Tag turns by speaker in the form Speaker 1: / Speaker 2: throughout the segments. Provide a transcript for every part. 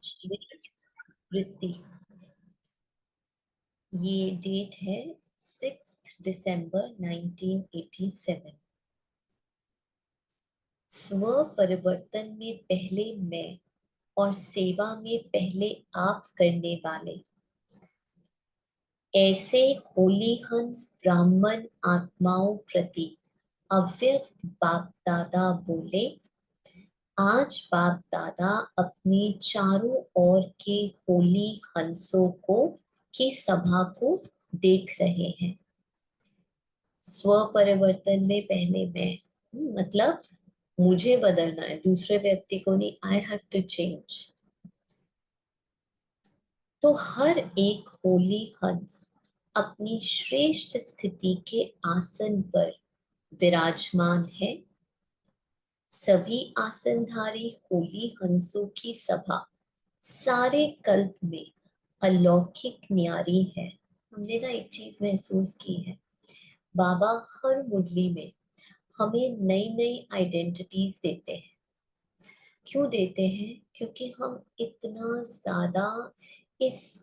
Speaker 1: श्रेष्ठ वृत्ति। ये डेट है 6 दिसंबर 1987। स्व परिवर्तन में पहले मैं और सेवा में पहले आप करने वाले ऐसे होली हंस ब्राह्मण आत्माओं प्रति अव्यक्त बाप दादा बोले। आज बाप दादा अपने चारों ओर के होली हंसों को की सभा को देख रहे हैं। स्व परिवर्तन में पहले मैं, मतलब मुझे बदलना है, दूसरे व्यक्ति को नहीं। I have to change. तो हर एक होली हंस अपनी श्रेष्ठ स्थिति के आसन पर विराजमान है। सभी आसनधारी होली हंसों की सभा सारे कल्प में अलौकिक न्यारी है। हमने ना एक चीज महसूस की है, बाबा हर मुरली में हमें नई नई आइडेंटिटीज देते हैं। क्यों देते हैं? क्योंकि हम इतना ज्यादा इस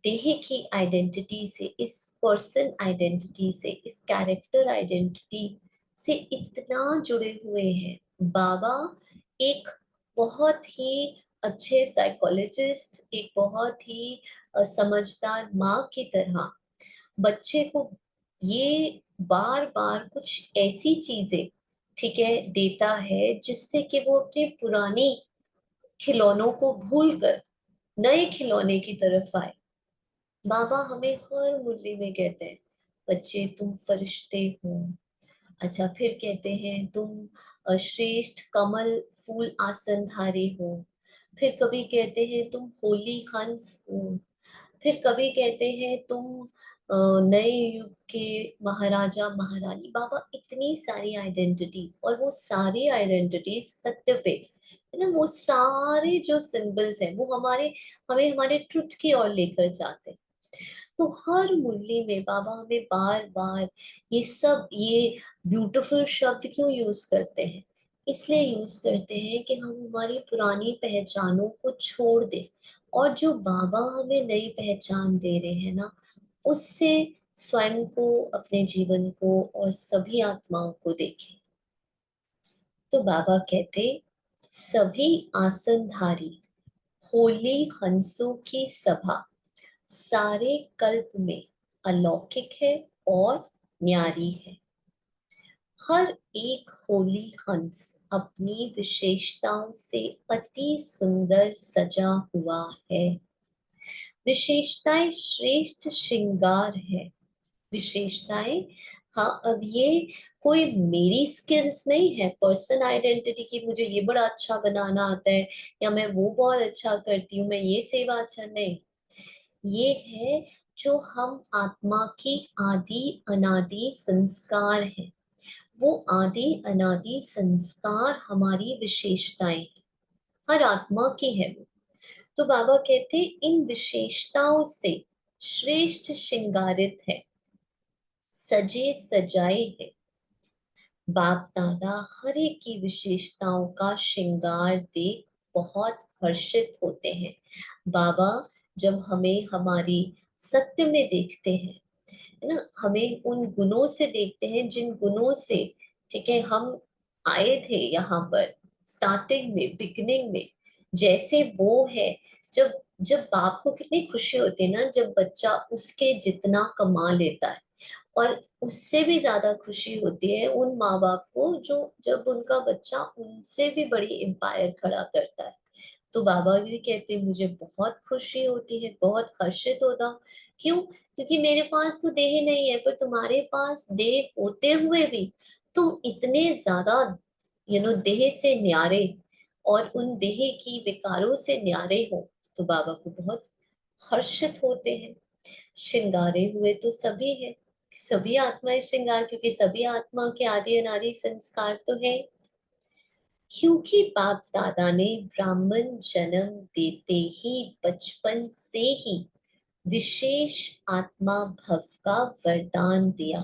Speaker 1: देह की आइडेंटिटी से, इस पर्सन आइडेंटिटी से, इस कैरेक्टर आइडेंटिटी से इतना जुड़े हुए हैं। बाबा एक बहुत ही अच्छे साइकोलॉजिस्ट, एक बहुत ही समझदार माँ की तरह बच्चे को ये बार बार कुछ ऐसी चीजें, ठीक है, देता है जिससे कि वो अपने पुरानी खिलौनों को भूलकर नए खिलौने की तरफ आए। बाबा हमें हर मुरली में कहते हैं, बच्चे तुम फरिश्ते हो। अच्छा, फिर कहते हैं तुम श्रेष्ठ कमल फूल आसनधारी हो। फिर कभी कहते हैं तुम होली हंस हो। फिर कभी कहते हैं तुम नए युग के महाराजा महारानी। बाबा इतनी सारी आइडेंटिटीज, और वो सारी आइडेंटिटीज सत्य पे, है ना, वो सारे जो सिंबल्स हैं वो हमें हमारे ट्रुथ की ओर लेकर जाते हैं। तो हर मुरली में बाबा हमें बार बार ये ब्यूटीफुल शब्द क्यों यूज करते हैं? इसलिए यूज करते हैं कि हम हमारी पुरानी पहचानों को छोड़ दें, और जो बाबा हमें नई पहचान दे रहे हैं ना, उससे स्वयं को, अपने जीवन को और सभी आत्माओं को देखें। तो बाबा कहते, सभी आसनधारी होली हंसों की सभा सारे कल्प में अलौकिक है और न्यारी है। हर एक होली हंस अपनी विशेषताओं से अति सुंदर सजा हुआ है। विशेषताएं श्रेष्ठ श्रृंगार है। विशेषताएं, हाँ, अब ये कोई मेरी स्किल्स नहीं है, पर्सन आइडेंटिटी की मुझे ये बड़ा अच्छा बनाना आता है, या मैं वो बहुत अच्छा करती हूँ, मैं ये सेवा अच्छा नहीं। ये है जो हम आत्मा की आदि अनादि संस्कार है। वो आदि अनादि संस्कार हमारी विशेषताएं हैं, हर आत्मा की है वो। तो बाबा कहते इन विशेषताओं से श्रेष्ठ श्रृंगारित है, सजे सजाए है। बाप दादा हर एक की विशेषताओं का श्रृंगार देख बहुत हर्षित होते हैं। बाबा जब हमें हमारी सत्य में देखते हैं, है ना, हमें उन गुणों से देखते हैं जिन गुणों से, ठीक है, हम आए थे यहाँ पर स्टार्टिंग में, बिगिनिंग में, जैसे वो है। जब जब बाप को कितनी खुशी होती है ना, जब बच्चा उसके जितना कमा लेता है, और उससे भी ज्यादा खुशी होती है उन माँ बाप को जो जब उनका बच्चा उनसे भी बड़ी एम्पायर खड़ा करता है। तो बाबा भी कहते हैं, मुझे बहुत खुशी होती है, बहुत हर्षित होता हूँ। क्यों? क्योंकि मेरे पास तो देह नहीं है, पर तुम्हारे पास देह होते हुए भी तुम इतने ज्यादा देह से न्यारे, और उन देह की विकारों से न्यारे हो। तो बाबा को बहुत हर्षित होते हैं। श्रृंगारे हुए तो सभी है, सभी आत्माएं श्रृंगार, क्योंकि सभी आत्मा के आदि अनादि संस्कार तो है। क्योंकि बाप दादा ने ब्राह्मण जन्म देते ही बचपन से ही विशेष आत्मा भव का वरदान दिया,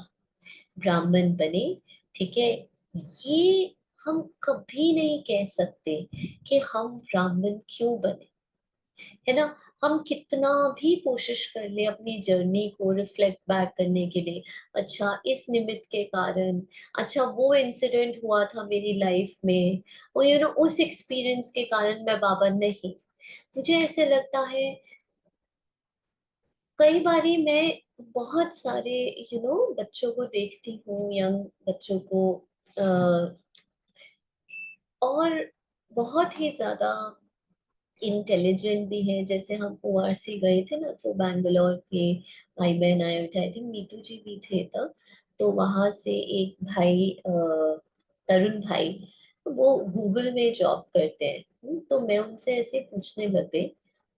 Speaker 1: ब्राह्मण बने। ठीक है, ये हम कभी नहीं कह सकते कि हम ब्राह्मण क्यों बने। है ना। हम कितना भी कोशिश कर ले अपनी जर्नी को रिफ्लेक्ट बैक करने के लिए, अच्छा इस निमित्त के कारण, अच्छा वो इंसिडेंट हुआ था मेरी लाइफ में, और उस एक्सपीरियंस के कारण मैं बाबा नहीं। मुझे ऐसे लगता है कई बारी मैं बहुत सारे बच्चों को देखती हूँ, यंग बच्चों को, अ, और बहुत ही ज्यादा इंटेलिजेंट भी है। जैसे हम ओआरसी गए थे ना, तो बैंगलोर के भाई बहन आए थे, आई थिंक नीतू जी भी थे तब। तो वहां से एक भाई, तरुण भाई, वो गूगल में जॉब करते हैं। तो मैं उनसे ऐसे पूछने लग गई।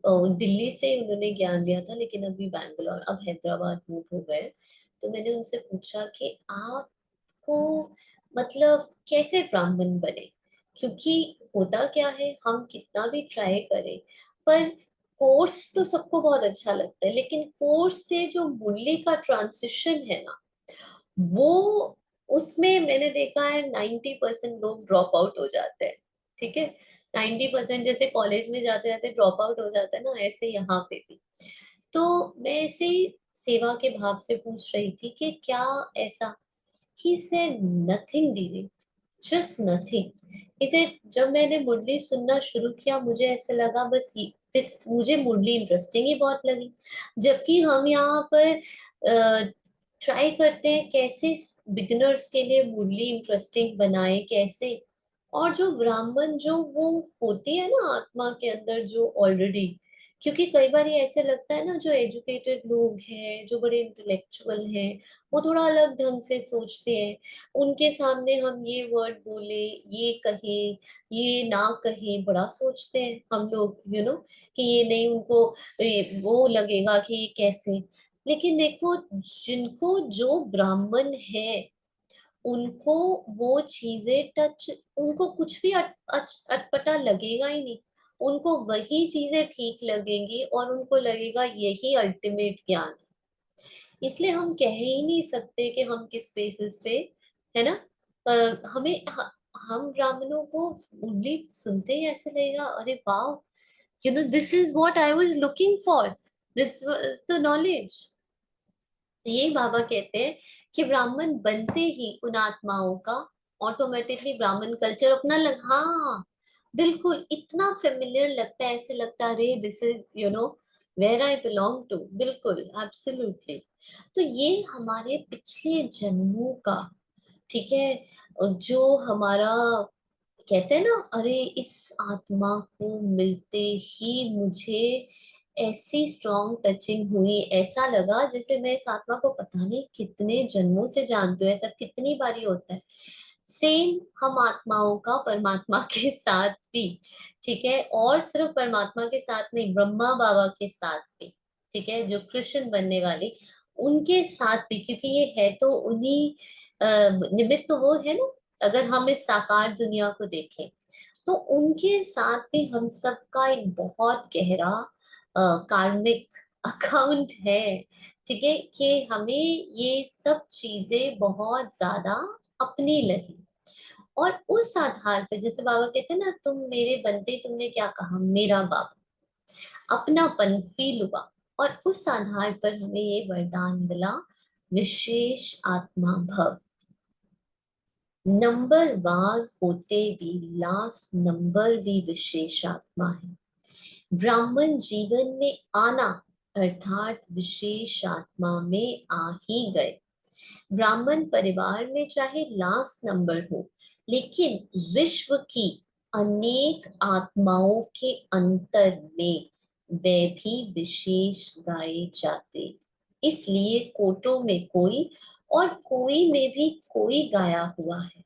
Speaker 1: दिल्ली से उन्होंने ज्ञान लिया था, लेकिन अभी बैंगलोर, अब हैदराबाद मूव हो गए। तो मैंने उनसे पूछा कि आपको मतलब कैसे ब्राह्मण बने, क्योंकि होता क्या है, हम कितना भी ट्राई करें, पर कोर्स तो सबको बहुत अच्छा लगता है, लेकिन कोर्स से जो मूल्य का ट्रांसिशन है ना, वो, उसमें मैंने देखा है 90% लोग ड्रॉप आउट हो जाते हैं। ठीक है, 90% जैसे कॉलेज में जाते जाते ड्रॉप आउट हो जाता है ना, ऐसे यहाँ पे भी। तो मैं ऐसे ही सेवा के भाव से पूछ रही थी कि क्या ऐसा, ही सेड नथिंग दीदी, जस्ट नथिंग। इसे जब मैंने मुरली सुनना शुरू किया, मुझे ऐसा लगा बस मुझे मुरली इंटरेस्टिंग ही बहुत लगी। जबकि हम यहाँ पर ट्राई करते हैं कैसे बिगिनर्स के लिए मुरली इंटरेस्टिंग बनाए, कैसे। और जो ब्राह्मण जो वो होती है ना आत्मा के अंदर जो ऑलरेडी, क्योंकि कई बार ये ऐसे लगता है ना, जो एजुकेटेड लोग हैं, जो बड़े इंटेलेक्चुअल हैं, वो थोड़ा अलग ढंग से सोचते हैं। उनके सामने हम ये वर्ड बोले, ये कहें, ये ना कहें, बड़ा सोचते हैं हम लोग, कि ये नहीं, उनको वो लगेगा कि ये कैसे। लेकिन देखो, जिनको जो ब्राह्मण है, उनको वो चीजें टच, उनको कुछ भी अटपटा लगेगा ही नहीं। उनको वही चीजें ठीक लगेंगी, और उनको लगेगा यही अल्टीमेट ज्ञान है। इसलिए हम कह ही नहीं सकते कि हम किस बेसिस पे, है ना। हमें हम ब्राह्मणों को उंगली सुनते ही ऐसे लगेगा, अरे वाह, this is what I was looking for, this was the knowledge. तो ये बाबा कहते हैं कि ब्राह्मण बनते ही उन आत्माओं का ऑटोमेटिकली ब्राह्मण कल्चर अपना हाँ, बिल्कुल इतना फेमिलियर लगता है, ऐसे लगता है अरे this is where I belong to, बिल्कुल एब्सोल्युटली। तो ये हमारे पिछले जन्मों का, ठीक है, जो हमारा कहते हैं ना, अरे इस आत्मा को मिलते ही मुझे ऐसी स्ट्रॉन्ग टचिंग हुई, ऐसा लगा जैसे मैं इस आत्मा को पता नहीं कितने जन्मों से जानती हूँ। ऐसा कितनी बारी होता है। सेम हम आत्माओं का परमात्मा के साथ भी, ठीक है, और सिर्फ परमात्मा के साथ नहीं, ब्रह्मा बाबा के साथ भी, ठीक है, जो कृष्ण बनने वाली, उनके साथ भी, क्योंकि ये है तो उन्हीं निमित्त तो वो है ना। अगर हम इस साकार दुनिया को देखें, तो उनके साथ भी हम सबका एक बहुत गहरा कार्मिक अकाउंट है। ठीक है, कि हमें ये सब चीजें बहुत ज्यादा अपनी लगी। और उस आधार पे, जैसे बाबा कहते हैं ना, तुम मेरे बनते ही तुमने क्या कहा, मेरा बाबा, अपनापन फील हुआ। और उस आधार पर हमें ये वरदान मिला, विशेष आत्मा भव, नंबर वार होते भी लास्ट नंबर भी विशेष आत्मा है। ब्राह्मण जीवन में आना अर्थात विशेष आत्मा में आ ही गए। ब्राह्मण परिवार में चाहे लास्ट नंबर हो, लेकिन विश्व की अनेक आत्माओं के अंतर में वे भी विशेष गाए जाते। इसलिए कोटों में कोई और कोई में भी कोई गाया हुआ है।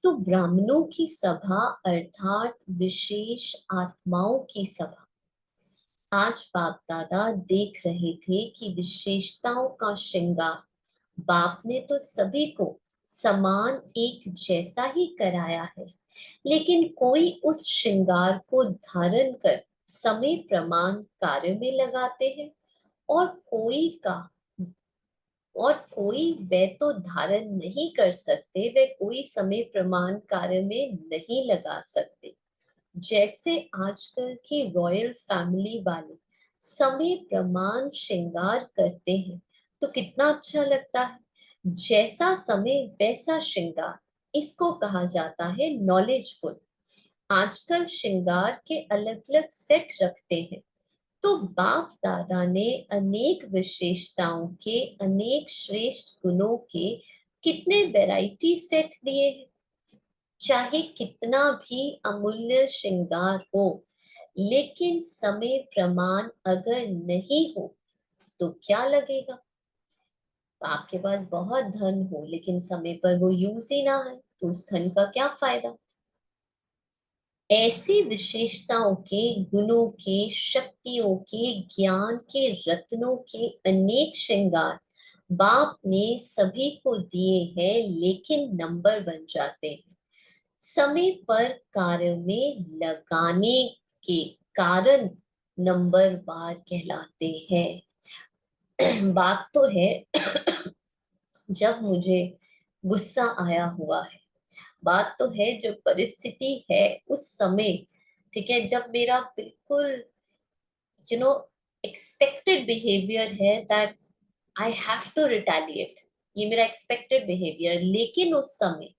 Speaker 1: तो ब्राह्मणों की सभा अर्थात विशेष आत्माओं की सभा। आज बाप दादा देख रहे थे कि विशेषताओं का श्रृंगार बाप ने तो सभी को समान एक जैसा ही कराया है, लेकिन कोई उस श्रृंगार को धारण कर समय प्रमाण कार्य में लगाते हैं, और कोई का और कोई वे तो धारण नहीं कर सकते, वे कोई समय प्रमाण कार्य में नहीं लगा सकते। जैसे आजकल की रॉयल फैमिली वाले समय प्रमाण श्रृंगार करते हैं तो कितना अच्छा लगता है। जैसा समय वैसा श्रृंगार, इसको कहा जाता है नॉलेजफुल। आजकल श्रृंगार के अलग अलग सेट रखते हैं। तो बाप दादा ने अनेक विशेषताओं के, अनेक श्रेष्ठ गुणों के कितने वैरायटी सेट दिए हैं। चाहे कितना भी अमूल्य श्रृंगार हो, लेकिन समय प्रमाण अगर नहीं हो तो क्या लगेगा। आपके पास बहुत धन हो लेकिन समय पर वो यूज ही ना है तो उस धन का क्या फायदा। ऐसी विशेषताओं के, गुणों के, शक्तियों के, ज्ञान के, रत्नों के अनेक श्रृंगार बाप ने सभी को दिए हैं, लेकिन नंबर बन जाते हैं समय पर कार्य में लगाने के कारण। नंबर बार कहलाते हैं। बात तो है जब मुझे गुस्सा आया हुआ है, बात तो है जो परिस्थिति है उस समय, ठीक है, जब मेरा बिल्कुल यू नो एक्सपेक्टेड बिहेवियर है that I have to retaliate, ये मेरा एक्सपेक्टेड बिहेवियर, लेकिन उस समय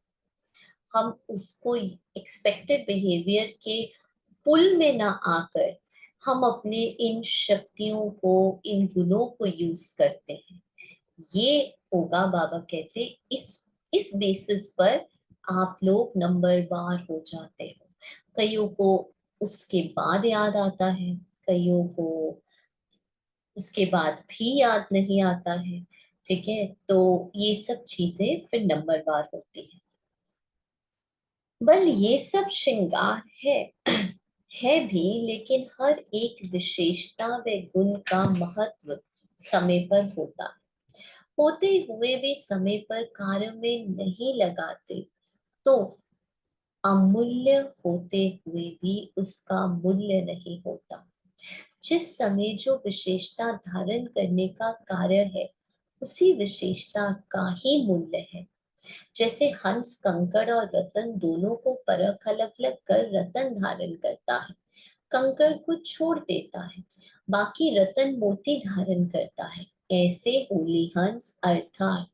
Speaker 1: हम उसको एक्सपेक्टेड बिहेवियर के पुल में ना आकर हम अपने इन शक्तियों को, इन गुणों को यूज करते हैं। ये होगा, बाबा कहते, इस बेसिस पर आप लोग नंबरवार हो जाते हो। कईयों को उसके बाद याद आता है, कईयों को उसके बाद भी याद नहीं आता है। ठीक है, तो ये सब चीजें फिर नंबरवार होती है। बल ये सब श्रृंगार है है भी, लेकिन हर एक विशेषता व गुण का महत्व समय पर होता है। होते हुए भी समय पर कार्य में नहीं लगाते तो अमूल्य होते हुए भी उसका मूल्य नहीं होता। जिस समय जो विशेषता धारण करने का कार्य है, उसी विशेषता का ही मूल्य है। जैसे हंस कंकड़ और रतन दोनों को परख अलग अलग कर रतन धारण करता है, कंकड़ को छोड़ देता है, बाकी रतन मोती धारण करता है। ऐसे होली हंस अर्थात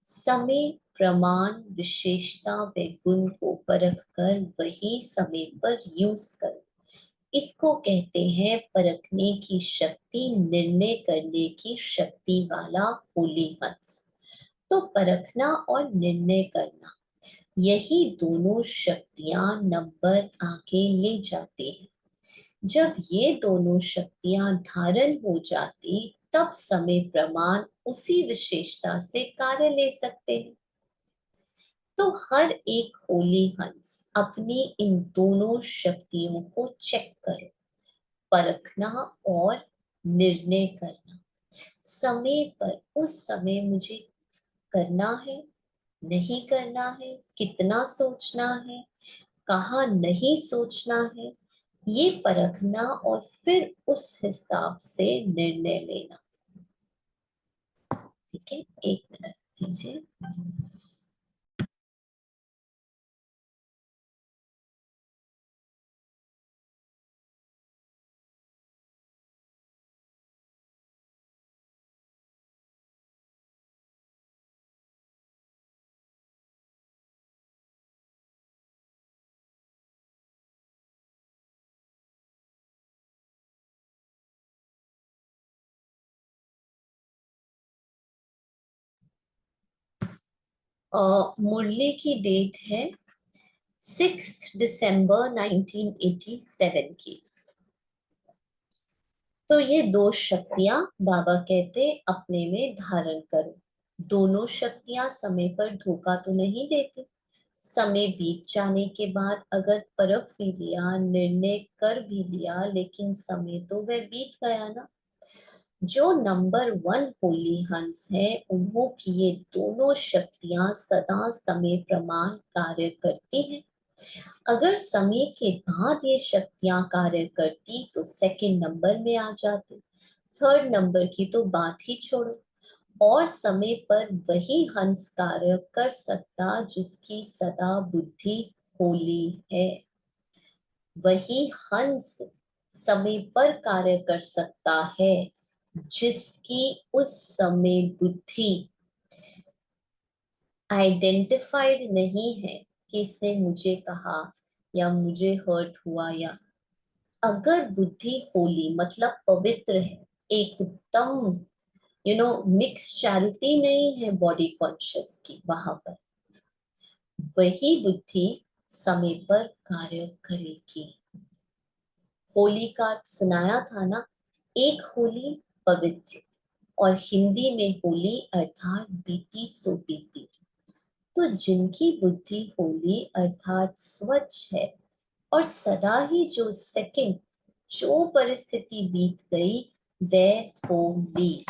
Speaker 1: समय प्रमाण विशेषता व गुण को परख कर वही समय पर यूज करो। इसको कहते हैं परखने की शक्ति, निर्णय करने की शक्ति वाला होली हंस। तो परखना और निर्णय करना, यही दोनों शक्तियां नंबर आगे ले जाती हैं। जब ये दोनों शक्तियां धारण हो जाती, तब समय प्रमाण उसी विशेषता से कार्य ले सकते हैं। तो हर एक होली हंस अपनी इन दोनों शक्तियों को चेक करो, परखना और निर्णय करना। समय पर उस समय मुझे करना है, नहीं करना है, कितना सोचना है, कहाँ नहीं सोचना है, ये परखना और फिर उस हिसाब से निर्णय लेना। ठीक है, एक मिनट दीजिए। मुरली की डेट है 6 दिसंबर 1987 की। तो ये दो शक्तियां बाबा कहते अपने में धारण करो। दोनों शक्तियां समय पर धोखा तो नहीं देती। समय बीत जाने के बाद अगर परख भी लिया, निर्णय कर भी लिया, लेकिन समय तो वह बीत गया ना। जो नंबर वन होली हंस है, उन्हों की ये दोनों शक्तियां सदा समय प्रमाण कार्य करती हैं। अगर समय के बाद ये शक्तियां कार्य करती तो सेकंड नंबर में आ जाती, थर्ड नंबर की तो बात ही छोड़ो। और समय पर वही हंस कार्य कर सकता जिसकी सदा बुद्धि होली है। वही हंस समय पर कार्य कर सकता है जिसकी उस समय बुद्धि आइडेंटिफाइड नहीं है कि इसने मुझे कहा या मुझे हर्ट हुआ। या अगर बुद्धि होली मतलब पवित्र है, एकदम मिक्स चैरिटी नहीं है बॉडी कॉन्शियस की वहां पर, वही बुद्धि समय पर कार्य करेगी। होली का सुनाया था ना, एक होली पवित्र, और हिंदी में होली अर्थात बीती सो बीती। तो जिनकी बुद्धि होली अर्थात स्वच्छ है, और सदा ही जो सेकंड जो परिस्थिति बीत गई वह होली।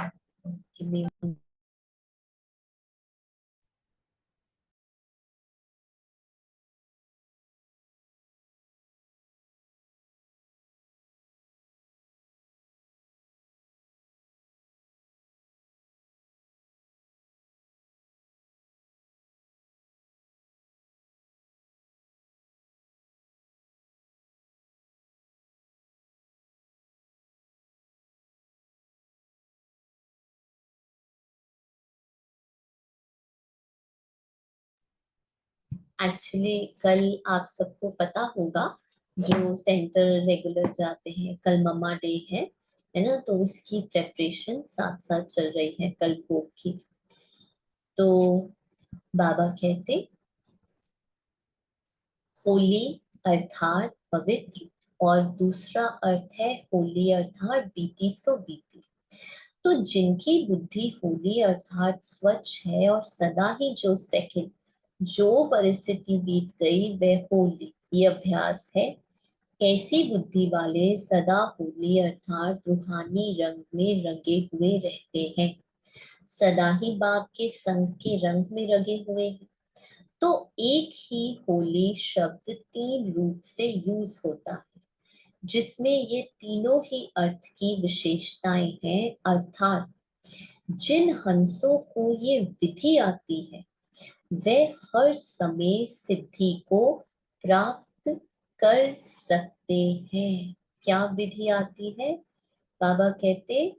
Speaker 1: एक्चुअली कल आप सबको पता होगा, जो सेंटर रेगुलर जाते हैं, कल मम्मा डे है ना, तो उसकी प्रेपरेशन साथ साथ चल रही है कल भोग की। तो बाबा कहते होली अर्थात पवित्र, और दूसरा अर्थ है होली अर्थात बीती सो बीती। तो जिनकी बुद्धि होली अर्थात स्वच्छ है, और सदा ही जो सेकंड जो परिस्थिति बीत गई वह होली, ये अभ्यास है। ऐसी बुद्धि वाले सदा होली अर्थात रूहानी रंग में रंगे हुए रहते हैं, सदा ही बाप के संग के रंग में रंगे हुए हैं। तो एक ही होली शब्द तीन रूप से यूज होता है, जिसमें ये तीनों ही अर्थ की विशेषताएं हैं। अर्थात जिन हंसों को ये विधि आती है वे हर समय सिद्धि को प्राप्त कर सकते हैं। क्या विधि आती है? बाबा कहते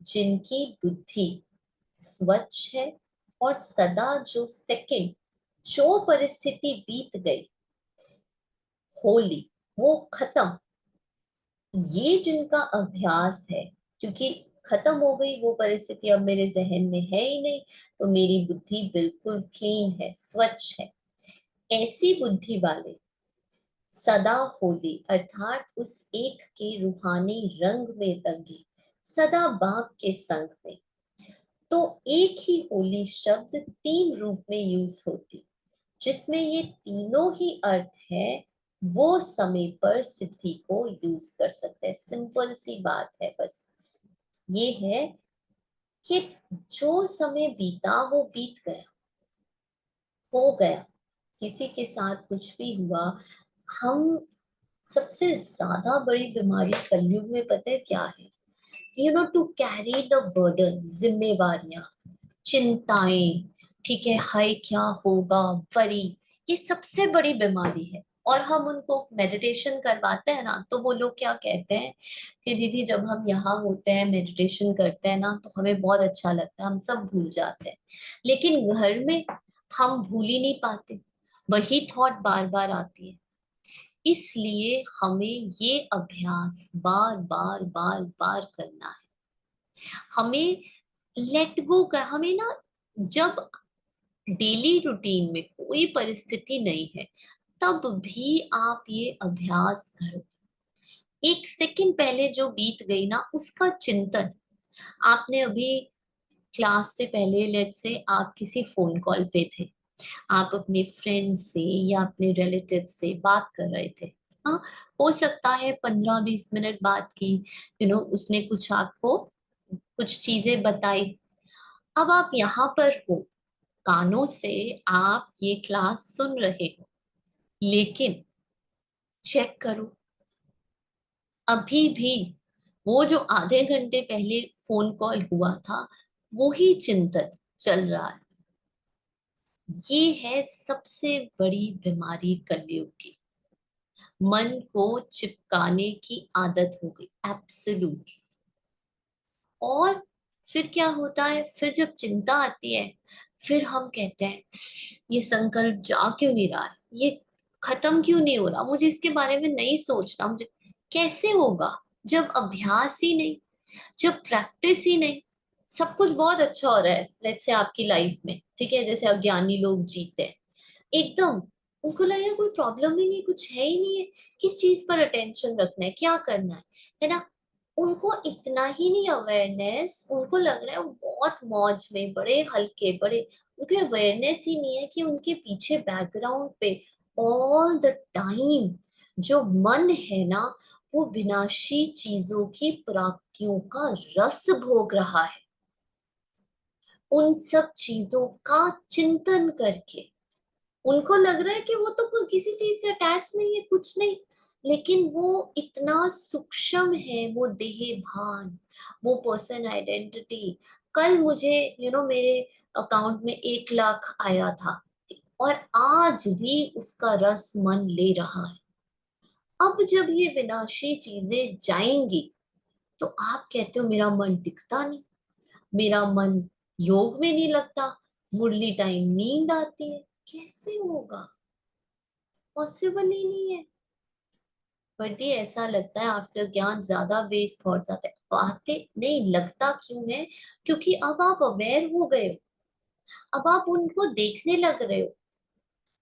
Speaker 1: जिनकी बुद्धि स्वच्छ है, और सदा जो सेकंड जो परिस्थिति बीत गई होली वो खत्म, ये जिनका अभ्यास है, क्योंकि खत्म हो गई वो परिस्थिति, अब मेरे जहन में है ही नहीं, तो मेरी बुद्धि बिल्कुल क्लीन है, स्वच्छ है। ऐसी बुद्धि वाले सदा होली अर्थात उस एक के रूहानी रंग में रंगे, सदा बाप के संग में। तो एक ही होली शब्द तीन रूप में यूज होती, जिसमें ये तीनों ही अर्थ है, वो समय पर सिद्धि को यूज कर सकते हैं। सिंपल सी बात है, बस ये है कि जो समय बीता वो बीत गया, हो गया, किसी के साथ कुछ भी हुआ। हम सबसे ज्यादा बड़ी बीमारी कलयुग में पता है क्या है? टू कैरी द बर्डन, जिम्मेवारियां, चिंताएं, ठीक है, हाय क्या होगा, वरी, ये सबसे बड़ी बीमारी है। और हम उनको मेडिटेशन करवाते हैं ना, तो वो लोग क्या कहते हैं कि दीदी जब हम यहाँ होते हैं मेडिटेशन करते हैं ना तो हमें बहुत अच्छा लगता है, हम सब भूल जाते हैं। लेकिन घर में हम भूल ही नहीं पाते, वही थॉट बार बार आती है। इसलिए हमें ये अभ्यास बार बार बार बार करना है। हमें लेट गो कर, हमें ना, जब डेली रूटीन में कोई परिस्थिति नहीं है तब भी आप ये अभ्यास करो। एक सेकंड पहले जो बीत गई ना उसका चिंतन, आपने अभी क्लास से पहले, लेट से आप किसी फोन कॉल पे थे, आप अपने फ्रेंड से या अपने रिलेटिव से बात कर रहे थे। हाँ, हो सकता है 15-20 मिनट बात की, उसने कुछ आपको कुछ चीजें बताई। अब आप यहाँ पर हो, कानों से आप ये क्लास सुन रहे हो, लेकिन चेक करो, अभी भी वो जो आधे घंटे पहले फोन कॉल हुआ था वो ही चिंतन चल रहा है। ये है सबसे बड़ी बीमारी कलयुग की। मन को चिपकाने की आदत हो गई, एब्सोल्यूट। और फिर क्या होता है, फिर जब चिंता आती है, फिर हम कहते हैं ये संकल्प जा क्यों नहीं रहा है, ये खत्म क्यों नहीं हो रहा, मुझे इसके बारे में नहीं सोचना, मुझे कैसे होगा जब अभ्यास ही नहीं, जब प्रैक्टिस ही नहीं। सब कुछ बहुत अच्छा हो रहा है लेट्स से आपकी लाइफ में, ठीक है, जैसे अज्ञानी लोग जीते हैं एकदम, उनको लगेगा कोई प्रॉब्लम ही नहीं, कुछ है ही नहीं है, किस चीज पर अटेंशन रखना है, क्या करना है ना। उनको इतना ही नहीं अवेयरनेस, उनको लग रहा है वो बहुत मौज में, बड़े हल्के बड़े, उनको अवेयरनेस ही नहीं है कि उनके पीछे बैकग्राउंड पे ऑल द टाइम जो मन है ना, वो विनाशी चीजों की प्राप्तियों का रस भोग रहा है, उन सब चीजों का चिंतन करके। उनको लग रहा है कि वो तो कोई किसी चीज से अटैच नहीं है, कुछ नहीं, लेकिन वो इतना सूक्ष्म है, वो देह भान, वो पर्सन आइडेंटिटी। कल मुझे मेरे अकाउंट में 1 लाख आया था, और आज भी उसका रस मन ले रहा है। अब जब ये विनाशी चीजें जाएंगी, तो आप कहते हो मेरा मन टिकता नहीं, मेरा मन योग में नहीं लगता, मुरली टाइम नींद आती है, कैसे होगा, पॉसिबल ही नहीं है। बट ये ऐसा लगता है आफ्टर ज्ञान ज्यादा वेस्ट थॉट्स आते हैं, आते नहीं, लगता क्यों है, क्योंकि अब आप अवेयर हो गए हो, अब आप उनको देखने लग रहे हो।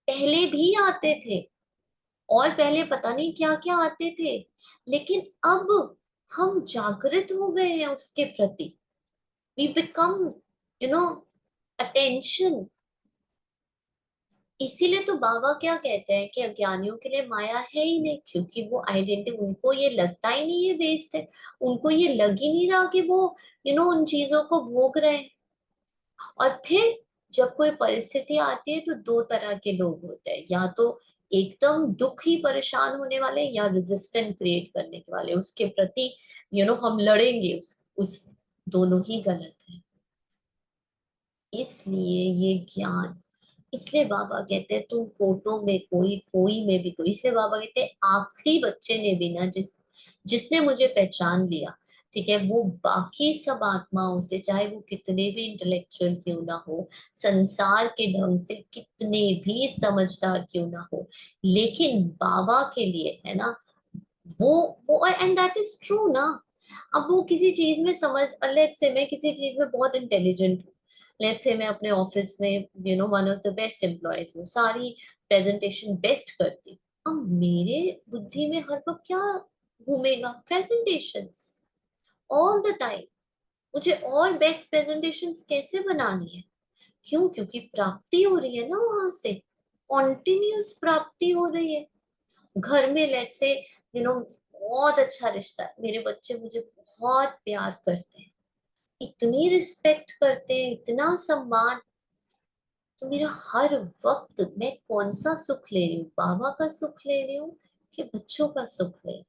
Speaker 1: पहले भी आते थे, और पहले पता नहीं क्या क्या आते थे, लेकिन अब हम जागृत हो गए हैं उसके प्रति। We become you know attention. इसीलिए तो बाबा क्या कहते हैं कि अज्ञानियों के लिए माया है ही नहीं, क्योंकि वो आइडेंटिटी, उनको ये लगता ही नहीं है वेस्ट है, उनको ये लग ही नहीं रहा कि वो उन चीजों को भोग रहे हैं। और फिर जब कोई परिस्थिति आती है तो दो तरह के लोग होते हैं, या तो एकदम दुख ही परेशान होने वाले, या रेजिस्टेंट क्रिएट करने के वाले, उसके प्रति हम लड़ेंगे, उस दोनों ही गलत है। इसलिए ये ज्ञान, इसलिए बाबा कहते हैं तुम कोटों में कोई, कोई में भी कोई, इसलिए बाबा कहते हैं आखिरी बच्चे ने भी ना, जिसने मुझे पहचान लिया, ठीक है, वो बाकी सब आत्माओं से, चाहे वो कितने भी इंटेलेक्चुअल क्यों ना हो, संसार के ढंग से कितने भी समझदार क्यों ना हो, लेकिन बाबा के लिए है ना, वो वो एंड दैट इज ट्रू ना। अब वो किसी चीज में समझ, लेट्स से मैं किसी चीज में बहुत इंटेलिजेंट हूँ, लेट्स से मैं अपने ऑफिस में one of the best employees हूँ, सारी प्रेजेंटेशन बेस्ट करती हूँ, अब मेरे बुद्धि में हर वक्त क्या घूमेगा, प्रेजेंटेशंस ऑल द टाइम, मुझे और बेस्ट प्रेजेंटेशंस कैसे बनानी है। क्यों? क्योंकि प्राप्ति हो रही है ना वहां से, कॉन्टिन्यूस प्राप्ति हो रही है। घर में लेट्स से बहुत अच्छा रिश्ता है, मेरे बच्चे मुझे बहुत प्यार करते हैं, इतनी रिस्पेक्ट करते हैं, इतना सम्मान, तो मेरा हर वक्त मैं कौन सा सुख ले रही हूँ, बाबा का सुख ले रही हूँ कि बच्चों का सुख ले रही हूँ?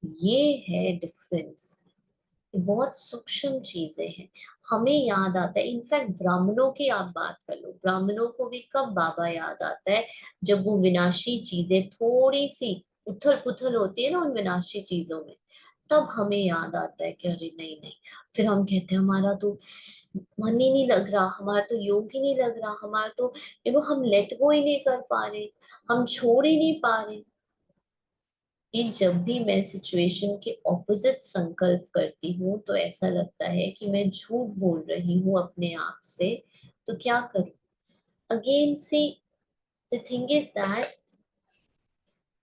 Speaker 1: ये है डिफरेंस। ये बहुत सूक्ष्म चीजें हैं, हमें याद आता है। इनफैक्ट ब्राह्मणों की आप बात कर लो, ब्राह्मणों को भी कब बाबा याद आता है, जब वो विनाशी चीजें थोड़ी सी उथल पुथल होती है ना उन विनाशी चीजों में, तब हमें याद आता है कि अरे नहीं नहीं, फिर हम कहते हैं हमारा तो मन ही नहीं लग रहा, हमारा तो योग ही नहीं लग रहा, हमारा तो हम लेट गो ही नहीं कर पा रहे, हम छोड़ ही नहीं पा रहे। कि जब भी मैं सिचुएशन के ऑपोजिट संकल्प करती हूँ तो ऐसा लगता है कि मैं झूठ बोल रही हूँ अपने आप से, तो क्या करूँ? Again see the thing is that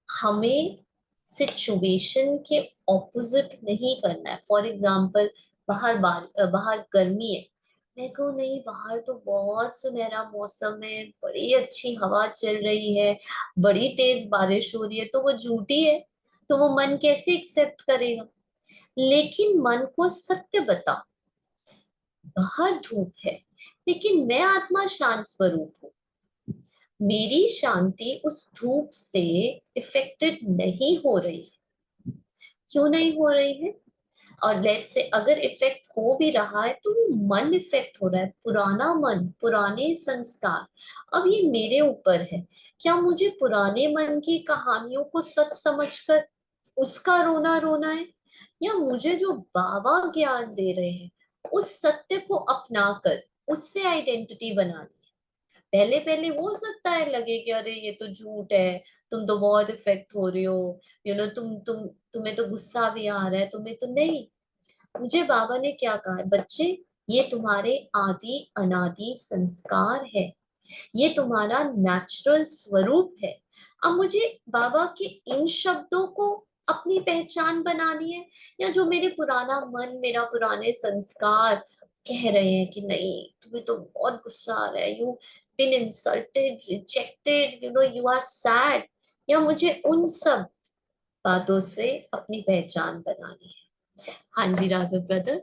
Speaker 1: हमें सिचुएशन के ऑपोजिट नहीं करना है। फॉर एग्जाम्पल, बाहर गर्मी है, मैं कहूँ नहीं बाहर तो बहुत सुनहरा मौसम है, बड़ी अच्छी हवा चल रही है, बड़ी तेज बारिश हो रही है, तो वो झूठी है, तो वो मन कैसे एक्सेप्ट करेगा? लेकिन मन को सत्य बताओ, बाहर धूप है, लेकिन मैं आत्मा शांत स्वरूप हूँ, मेरी शांति उस धूप से इफेक्टेड नहीं हो रही है। क्यों नहीं हो रही है? और लेट से अगर इफेक्ट हो भी रहा है तो वो मन इफेक्ट हो रहा है, पुराना मन, पुराने संस्कार। अब ये मेरे ऊपर है, क्या मुझे पुराने मन की कहानियों को सच समझकर उसका रोना रोना है, या मुझे जो बाबा ज्ञान दे रहे हैं उस सत्य को अपनाकर उससे आइडेंटिटी बनानी है। पहले पहले हो सकता है लगे कि अरे ये तो झूठ है, तुम तो बहुत इफेक्ट हो रही हो, तुम्हें तो गुस्सा भी आ रहा है, तुम्हें तो नहीं। मुझे बाबा ने क्या कहा है, बच्चे ये तुम्हारे आदि अनादि संस्कार है, ये तुम्हारा नेचुरल स्वरूप है। अब मुझे बाबा के इन शब्दों को अपनी पहचान बनानी है, या जो मेरे पुराना मन, मेरा पुराने संस्कार कह रहे हैं कि नहीं तुम्हें तो बहुत गुस्सा आ रहा है, you been insulted, rejected, you are sad, या मुझे उन सब बातों से अपनी पहचान बनानी है। हाँ जी राघव ब्रदर।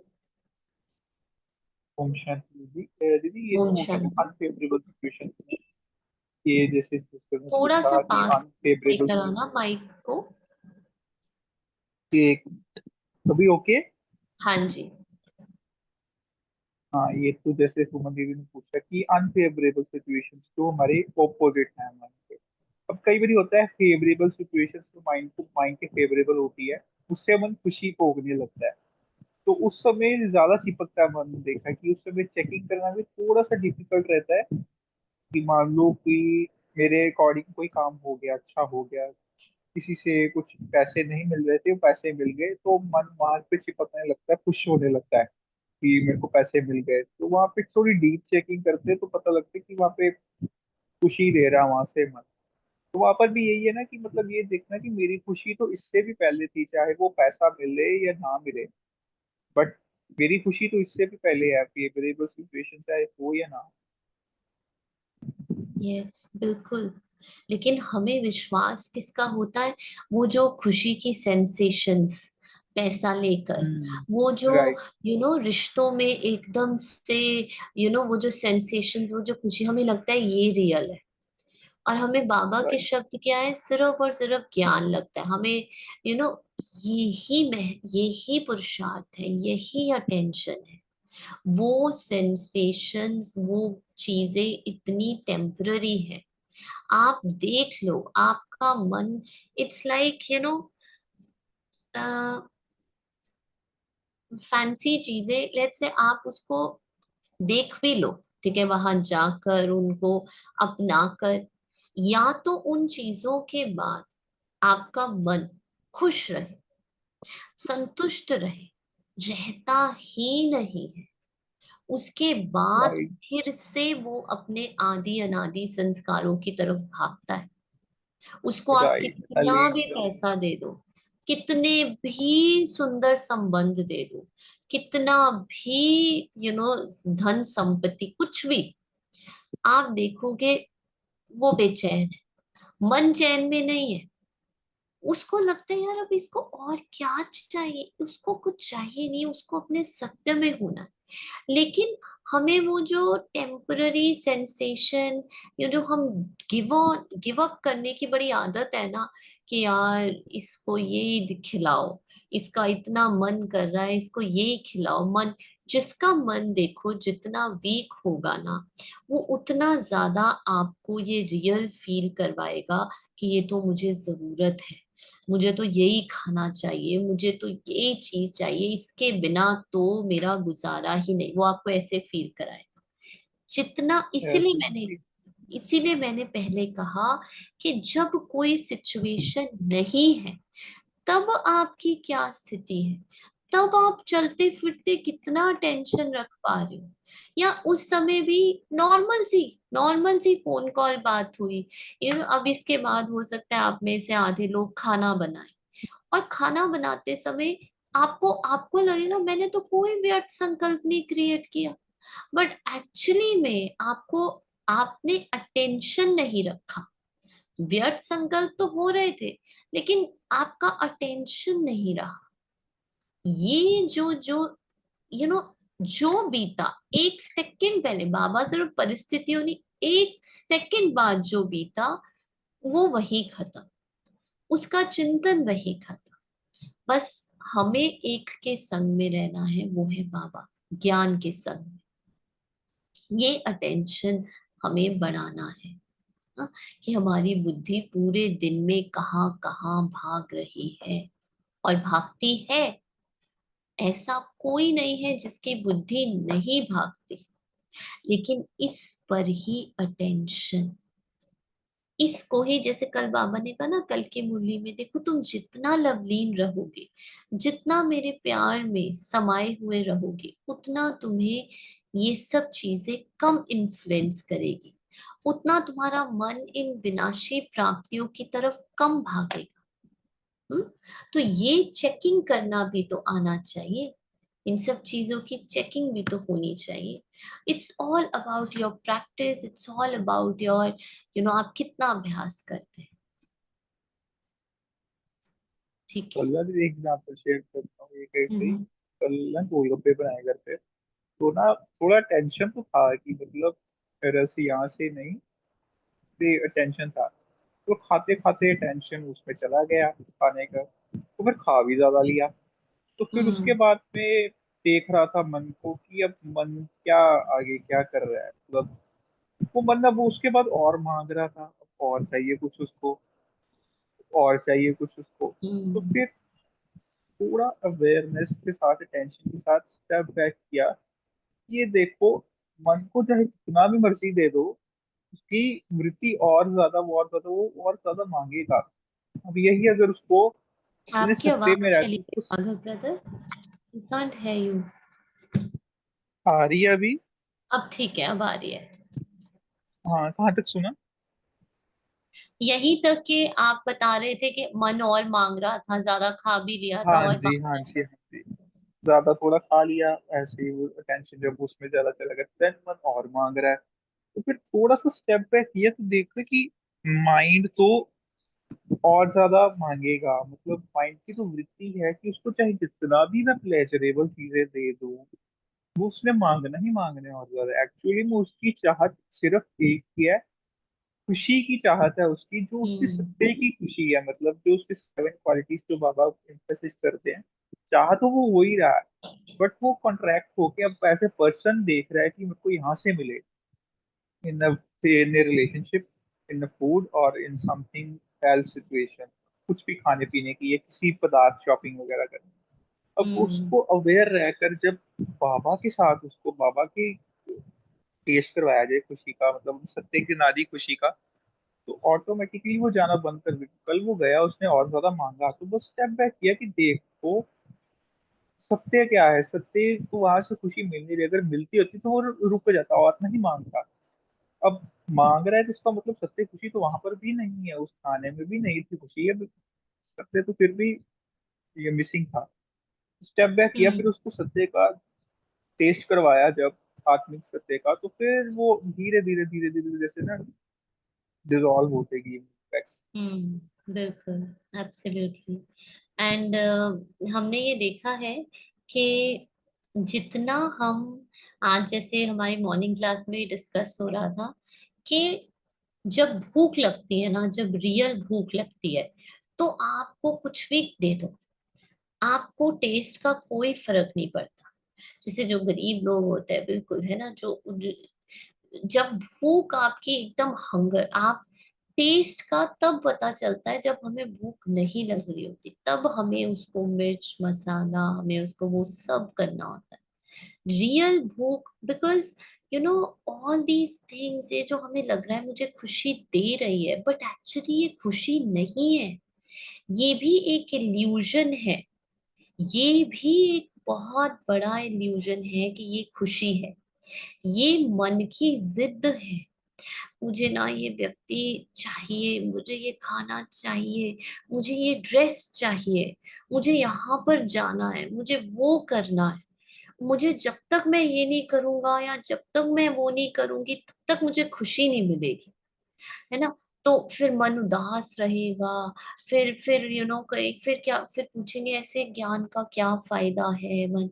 Speaker 2: ओम शांति दीदी। दीदी ये
Speaker 1: ओम
Speaker 2: तो हो गया ना
Speaker 1: शांति।
Speaker 2: Unfavourable situation. ये जैसे सिस्टर ने
Speaker 1: थोड़ा सा
Speaker 2: पूछा कि
Speaker 1: पास
Speaker 2: अनफेवरेबल
Speaker 1: लेकर आना माइक को।
Speaker 2: कि अभी ओके।
Speaker 1: हाँ जी।
Speaker 2: हाँ, ये तो जैसे सुमन दीदी ने पूछा कि अनफेवरेबल सिचुएशंस जो हमारे ऑपोजिट है माइंड के। अब कई बार होता है फेवरेबल सिचुएशंस तो माइंड के फेवरेबल होती है, उससे मन खुशी भोगने लगता है। तो उस समय ज्यादा चिपकता है मन। देखा है कि उस समय चेकिंग करना भी थोड़ा सा डिफिकल्ट रहता है कि मान लो कि मेरे अकॉर्डिंग कोई काम हो गया, अच्छा हो गया, किसी से कुछ पैसे नहीं मिल रहे थे, वो पैसे मिल गए, तो मन वहां पे चिपकने लगता है, खुश होने लगता है कि मेरे को पैसे मिल गए। तो वहां पे थोड़ी डीप चेकिंग करते हैं तो पता लगता है कि वहां पे खुशी दे रहा है वहां से मन। तो वहां पर भी यही है ना कि मतलब ये देखना कि मेरी खुशी तो इससे भी पहले थी, चाहे वो पैसा मिले या ना मिले, बट मेरी खुशी तो इससे भी पहले है, फेवरेबल सिचुएशन चाहे हो या ना
Speaker 1: यस बिल्कुल। लेकिन हमें विश्वास किसका होता है, वो जो खुशी की सेंसेशंस पैसा लेकर, वो
Speaker 2: हो।
Speaker 1: जो
Speaker 2: राइट।
Speaker 1: रिश्तों में एकदम से वो जो सेंसेशंस, वो जो खुशी, हमें लगता है ये रियल है। और हमें बाबा के
Speaker 2: राइट।
Speaker 1: शब्द क्या है, सिर्फ और सिर्फ ज्ञान लगता है हमें। यू नो यही पुरुषार्थ है, यही अटेंशन है। वो सेंसेशंस, वो चीजें इतनी टेम्पररी है। आप देख लो आपका मन, इट्स लाइक फैंसी चीजें, लेट्स से आप उसको देख भी लो, ठीक है, वहां जाकर उनको अपना कर, या तो उन चीजों के बाद आपका मन खुश रहे, संतुष्ट रहे, रहता ही नहीं है, उसके बाद
Speaker 2: राइट।
Speaker 1: फिर से वो अपने आदि अनादि संस्कारों की तरफ भागता है। उसको आप
Speaker 2: राइट।
Speaker 1: कितना भी
Speaker 2: अलिंग।
Speaker 1: पैसा दे दो, कितने भी सुंदर संबंध दे दो, कितना भी धन संपत्ति, कुछ भी, आप देखोगे वो बेचैन है, मन चैन में नहीं है। उसको लगता है यार अब इसको और क्या चाहिए, उसको कुछ चाहिए नहीं, उसको अपने सत्य में होना है। लेकिन हमें वो जो टेम्पररी सेंसेशन, ये जो हम गिव अप करने की बड़ी आदत है ना, कि यार इसको ये खिलाओ, इसका इतना मन कर रहा है, इसको ये खिलाओ। मन, जिसका मन देखो जितना वीक होगा ना, वो उतना ज्यादा आपको ये रियल फील करवाएगा कि ये तो मुझे जरूरत है, मुझे तो यही खाना चाहिए, मुझे तो यही चीज चाहिए, इसके बिना तो मेरा गुजारा ही नहीं, वो आपको ऐसे फील कराएगा। जितना,
Speaker 2: एब्सोल्युटली।
Speaker 1: इसीलिए मैंने पहले कहा कि जब कोई सिचुएशन नहीं है तब आपकी क्या स्थिति है, तब आप चलते फिरते कितना टेंशन रख पा रहे हो। या उस समय भी नॉर्मल सी फोन कॉल बात हुई, अब इसके बाद हो सकता है आप में से आधे लोग खाना बनाए, और खाना बनाते समय आपको आपको लगेगा मैंने तो कोई व्यर्थ संकल्प नहीं क्रिएट किया, बट एक्चुअली में आपको, आपने अटेंशन नहीं रखा। व्यर्थ संकल्प तो हो रहे थे, लेकिन आपका अटेंशन नहीं रहा। ये जो जो यू नो जो बीता एक सेकंड पहले, बाबा सिर्फ परिस्थितियों नहीं, एक सेकंड बाद जो बीता वो वही खत्म, उसका चिंतन वही खत्म। बस हमें एक के संग में रहना है, वो है बाबा, ज्ञान के संग में। ये अटेंशन हमें बढ़ाना है। हाँ, कि हमारी बुद्धि पूरे दिन में कहाँ कहाँ भाग रही है, और भागती है। ऐसा कोई नहीं है जिसकी बुद्धि नहीं भागती, लेकिन इस पर ही अटेंशन, इसको ही, जैसे कल बाबा ने कहा ना, कल की मुरली में, देखो तुम जितना लवलीन रहोगे, जितना मेरे प्यार में समाये हुए रहोगे, उतना तुम्हें ये सब चीजें कम इन्फ्लुएंस करेगी, उतना तुम्हारा मन इन विनाशी प्राप्तियों की तरफ कम भागेगा। हम्म? तो ये चेकिंग करना भी तो आना चाहिए, इन सब चीजों की चेकिंग भी तो होनी चाहिए। It's all about your practice, it's all about your, आप कितना अभ्यास करते हैं। ठीक है।
Speaker 2: कल भी एक एग्जाम्पल शेयर करता हूँ, ये कैसे ही
Speaker 1: हम्म।
Speaker 2: कल ना गोलगप्पे बनाए घर पे। तो ना थोड़ा टेंशन तो था कि मतलब रस यहाँ से नहीं, टेंशन था। तो खाते खाते टेंशन उसमें चला गया खाने का, तो फिर खा भी ज्यादा लिया। तो फिर उसके
Speaker 1: हम्म।
Speaker 2: बाद में देख रहा था मन को कि अब मन क्या आगे क्या कर रहा है, मतलब वो मतलब वो उसके बाद और मांग रहा था, अब और चाहिए कुछ उसको, और चाहिए कुछ उसको। तो
Speaker 1: हम्म।
Speaker 2: फिर थोड़ा अवेयरनेस के साथ, टेंशन के साथ स्टेप बैक किया। ये देखो, मन को चाहे कितना भी मर्जी दे दो, उसकी वृत्ति और ज्यादा, वो और ज्यादा, वो और ज्यादा मांगेगा। अब यही अगर उसको अपने
Speaker 1: आपकी
Speaker 2: सत्ते में
Speaker 1: आवाज
Speaker 2: रहकर
Speaker 1: चली गई
Speaker 2: उसको,
Speaker 1: अगर ब्रदर, कांट है यू।
Speaker 2: आ रही है अभी?
Speaker 1: अब ठीक है, अब आ रही है।
Speaker 2: हाँ, कहाँ तक सुना?
Speaker 1: यहीं तक कि आप बता रहे थे कि मन और मांग रहा था, ज्यादा खा भी लिया था
Speaker 2: हाँ
Speaker 1: और
Speaker 2: जी,
Speaker 1: मांग
Speaker 2: हाँ
Speaker 1: रहा
Speaker 2: जी, हाँ जी। ज्यादा थोड़ा खा लिया, ऐसे ही वो टेंशन जब उसमें ज्यादा चला गया, देन मन और मांग रहा है। तो फिर थोड़ा सा स्टेप बैक किया तो देखा कि माइंड तो और ज्यादा मांगेगा। मतलब माइंड की तो वृत्ति है कि उसको चाहे जितना भी मैं प्लेजरेबल चीजें दे दूं, वो उसने मांगना ही मांगना है और ज्यादा। एक्चुअली में उसकी चाहत सिर्फ एक ही है, खुशी की चाहत है उसकी, जो
Speaker 1: था।
Speaker 2: उसके सत्ते की खुशी है। मतलब जो उसके 7 क्वालिटीज जो बाबा एम्फेसिस करते हैं, चाह तो वो हो ही रहा है, बट वो कॉन्ट्रैक्ट होके अब ऐसे पर्सन देख रहा है कि मेरे को यहाँ से मिले, इन इन रिलेशनशिप, इन फूड, और इन समथिंग एल्स सिचुएशन, कुछ भी खाने पीने की या किसी पदार्थ शॉपिंग वगैरह करनी। अब
Speaker 1: हम्म।
Speaker 2: उसको अवेयर रहकर जब बाबा के साथ उसको बाबा की टेस्ट करवाया जाए खुशी का, मतलब सत्य की नादी खुशी का, तो ऑटोमेटिकली वो जाना बंद कर देती। कल वो गया, उसने और ज्यादा मांगा, तो बस स्टेप बैक किया कि देखो सत्य क्या है। सत्य को वहां से खुशी मिल नहीं रही, अगर मिलती होती तो वो रुक जाता और नहीं मांगता। अब मांग रहा है तो उसका मतलब सत्य खुशी तो वहां पर भी नहीं है, उस खाने में भी नहीं थी खुशी है। सत्य तो फिर भी ये मिसिंग था। स्टेप बैक किया, फिर
Speaker 1: हम्म।
Speaker 2: उसको सत्य का टेस्ट करवाया जब, आत्मिक सत्य का, तो फिर वो धीरे धीरे धीरे धीरे जैसे ना डिजॉल्व होते गई इम्पैक्ट्स।
Speaker 1: बिल्कुल, एब्सोल्युटली। एंड हमने ये देखा है कि जितना हम, आज जैसे हमारी मॉर्निंग क्लास में डिस्कस हो रहा था कि जब भूख लगती है ना, जब रियल भूख लगती है, तो आपको कुछ भी दे दो, आपको टेस्ट का कोई फर्क नहीं पड़ता। जैसे जो गरीब लोग होते हैं, बिल्कुल है ना, जो जब भूख आपकी एकदम, हंगर, आप टेस्ट का तब पता चलता है जब हमें भूख नहीं लग रही होती, तब हमें उसको मिर्च मसाला, हमें उसको वो सब करना होता है, रियल भूख। बिकॉज ऑल दीज थिंग्स, ये जो हमें लग रहा है मुझे खुशी दे रही है, बट एक्चुअली ये खुशी नहीं है, ये भी एक इल्यूजन है। ये भी एक बहुत बड़ा इल्यूजन है कि ये खुशी है, ये मन की जिद है। मुझे ना ये व्यक्ति चाहिए, मुझे ये खाना चाहिए, मुझे ये ड्रेस चाहिए, मुझे यहाँ पर जाना है, मुझे वो करना है, मुझे जब तक मैं ये नहीं करूंगा या जब तक मैं वो नहीं करूंगी, तब तक मुझे खुशी नहीं मिलेगी, है ना। तो फिर मन उदास रहेगा, फिर कहीं, फिर क्या, फिर पूछेंगे ऐसे ज्ञान का क्या फायदा है मन।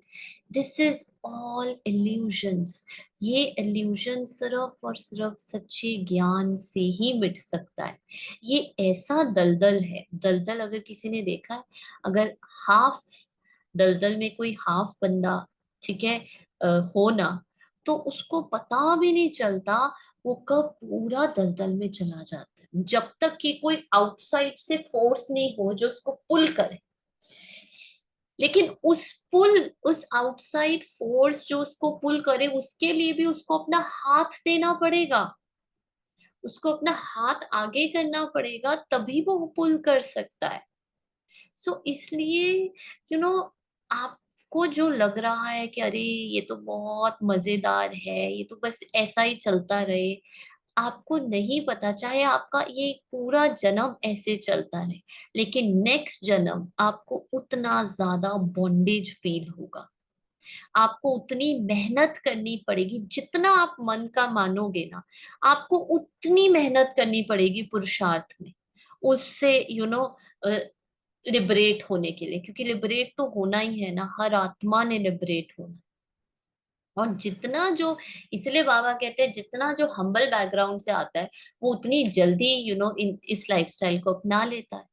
Speaker 1: This is all illusions. ये इल्यूशन सिर्फ और सिर्फ सच्चे ज्ञान से ही मिट सकता है। ये ऐसा दलदल है, दलदल अगर किसी ने देखा है, अगर हाफ दलदल में कोई हाफ बंदा, ठीक है, हो ना, तो उसको पता भी नहीं चलता वो कब पूरा दलदल में चला जाता है, जब तक कि कोई आउटसाइड से फोर्स नहीं हो जो उसको पुल करे। लेकिन उस आउटसाइड फोर्स जो उसको पुल करे, उसके लिए भी उसको अपना हाथ देना पड़ेगा, उसको अपना हाथ आगे करना पड़ेगा, तभी वो पुल कर सकता है। सो इसलिए यू नो आपको जो लग रहा है कि अरे ये तो बहुत मजेदार है, ये तो बस ऐसा ही चलता रहे, आपको नहीं पता, चाहे आपका ये पूरा जन्म ऐसे चलता रहे, लेकिन नेक्स्ट जन्म आपको उतना ज्यादा बॉन्डेज फील होगा, आपको उतनी मेहनत करनी पड़ेगी, जितना आप मन का मानोगे ना, आपको उतनी मेहनत करनी पड़ेगी पुरुषार्थ में, उससे लिबरेट होने के लिए, क्योंकि लिबरेट तो होना ही है ना, हर आत्मा ने लिबरेट होना। और जितना जो, इसलिए बाबा कहते हैं जितना जो हम्बल बैकग्राउंड से आता है वो उतनी जल्दी इस लाइफस्टाइल को अपना लेता है।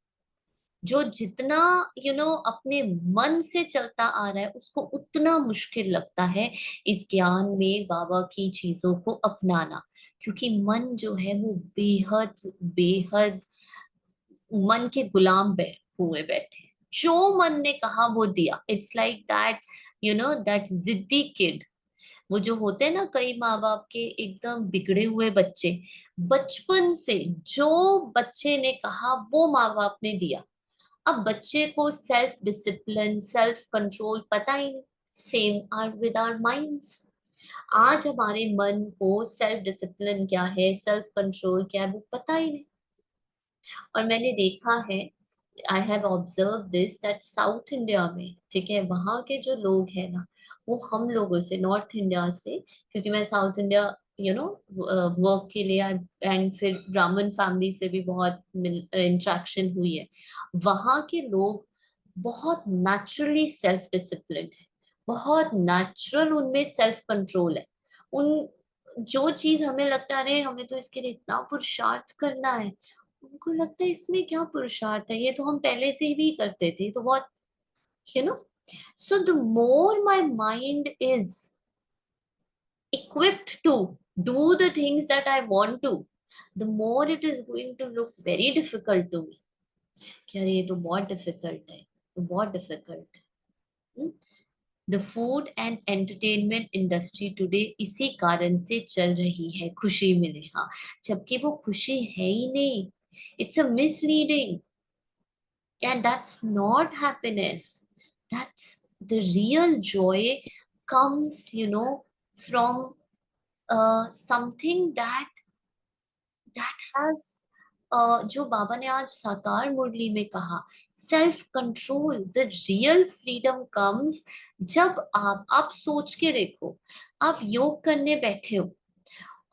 Speaker 1: जो जितना अपने मन से चलता आ रहा है उसको उतना मुश्किल लगता है इस ज्ञान में बाबा की चीजों को अपनाना, क्योंकि मन जो है वो बेहद बेहद मन के गुलाम हुए बैठे, जो मन ने कहा वो दिया। इट्स लाइक दैट, दैट जिद्दी किड, वो जो होते हैं ना कई माँ बाप के एकदम बिगड़े हुए बच्चे, बचपन से जो बच्चे ने कहा वो माँ बाप ने दिया। अब बच्चे को सेल्फ डिसिप्लिन सेल्फ कंट्रोल पता ही नहीं। Same are with our minds. आज हमारे मन को सेल्फ डिसिप्लिन क्या है, सेल्फ कंट्रोल क्या है, वो पता ही नहीं। और मैंने देखा है, I have observe this that south India में, ठीक है, वहाँ के जो लोग हैं ना, वो हम लोगों से, नॉर्थ इंडिया से, क्योंकि मैं साउथ इंडिया वर्क के लिए, एंड फिर ब्राह्मण फैमिली से भी बहुत इंट्रैक्शन हुई है। वहाँ के लोग बहुत नेचुरली सेल्फ डिसिप्लिन है, बहुत नेचुरल उनमें सेल्फ कंट्रोल है। उन जो चीज हमें लगता है अरे हमें तो इसके लिए इतना पुरुषार्थ करना है, उनको लगता है इसमें क्या पुरुषार्थ है, ये तो हम पहले से भी करते थे, तो बहुत, you know so the more my mind is equipped to do the things that I want to, the more it is going to look very difficult to me, कि अरे ये तो बहुत डिफिकल्ट है, तो बहुत डिफिकल्ट है। The food and entertainment industry today इसी कारण से चल रही है, खुशी मिले, हाँ, जबकि वो खुशी है ही नहीं, it's a misleading, and that's not happiness, that's the real joy comes from something that has जो बाबा ने आज साकार मुरली में कहा, self control, the real freedom comes जब आप सोच के देखो, आप योग करने बैठे हो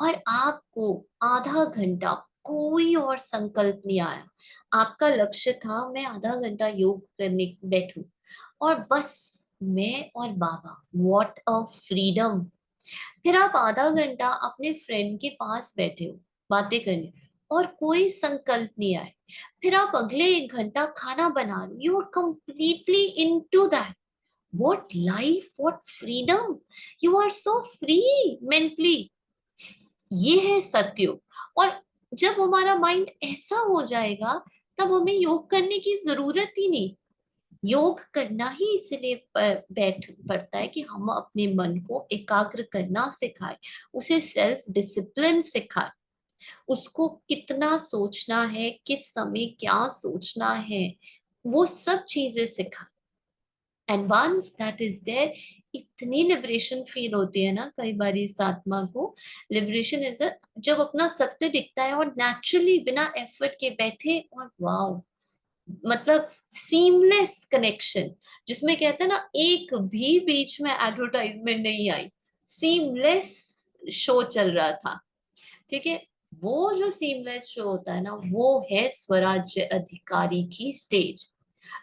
Speaker 1: और आपको आधा घंटा कोई और संकल्प नहीं आया, आपका लक्ष्य था मैं आधा घंटा योग करने बैठूं, और बस मैं और बाबा, व्हाट अ फ्रीडम। फिर आप आधा घंटा अपने फ्रेंड के पास बैठे हो बातें करने, और कोई संकल्प नहीं आए, फिर आप अगले 1 घंटा खाना बना रहे, you are completely into that, what life, what freedom, you are so free mentally. ये है सत्युग। और जब हमारा माइंड ऐसा हो जाएगा तब हमें योग करने की जरूरत ही नहीं। योग करना ही इसलिए बैठ पड़ता है कि हम अपने मन को एकाग्र करना सिखाए, उसे सेल्फ डिसिप्लिन सिखाए, उसको कितना सोचना है, किस समय क्या सोचना है, वो सब चीजें सिखाए। And once that is there, इतनी लिबरेशन फील होती है ना कई बार इस आत्मा को। लिबरेशन इज जब अपना सत्य दिखता है और नेचुरली बिना एफर्ट के बैठे, और वाओ, मतलब सीमलेस कनेक्शन, जिसमें कहते हैं ना एक भी बीच में एडवर्टाइजमेंट नहीं आई, सीमलेस शो चल रहा था, ठीक है। वो जो सीमलेस शो होता है ना, वो है स्वराज्य अधिकारी की स्टेज,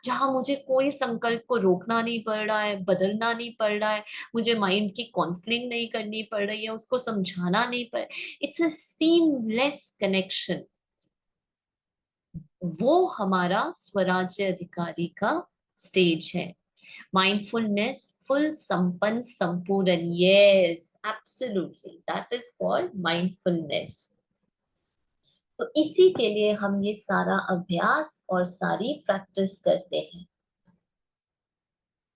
Speaker 1: जहां मुझे कोई संकल्प को रोकना नहीं पड़ रहा है, बदलना नहीं पड़ रहा है, मुझे माइंड की काउंसलिंग नहीं करनी पड़ रही है, उसको समझाना नहीं पड़, इट्स अ सीमलेस कनेक्शन। वो हमारा स्वराज्य अधिकारी का स्टेज है। माइंडफुलनेस फुल संपन्न संपूर्ण, yes absolutely that is called mindfulness. तो इसी के लिए हम ये सारा अभ्यास और सारी प्रैक्टिस करते हैं।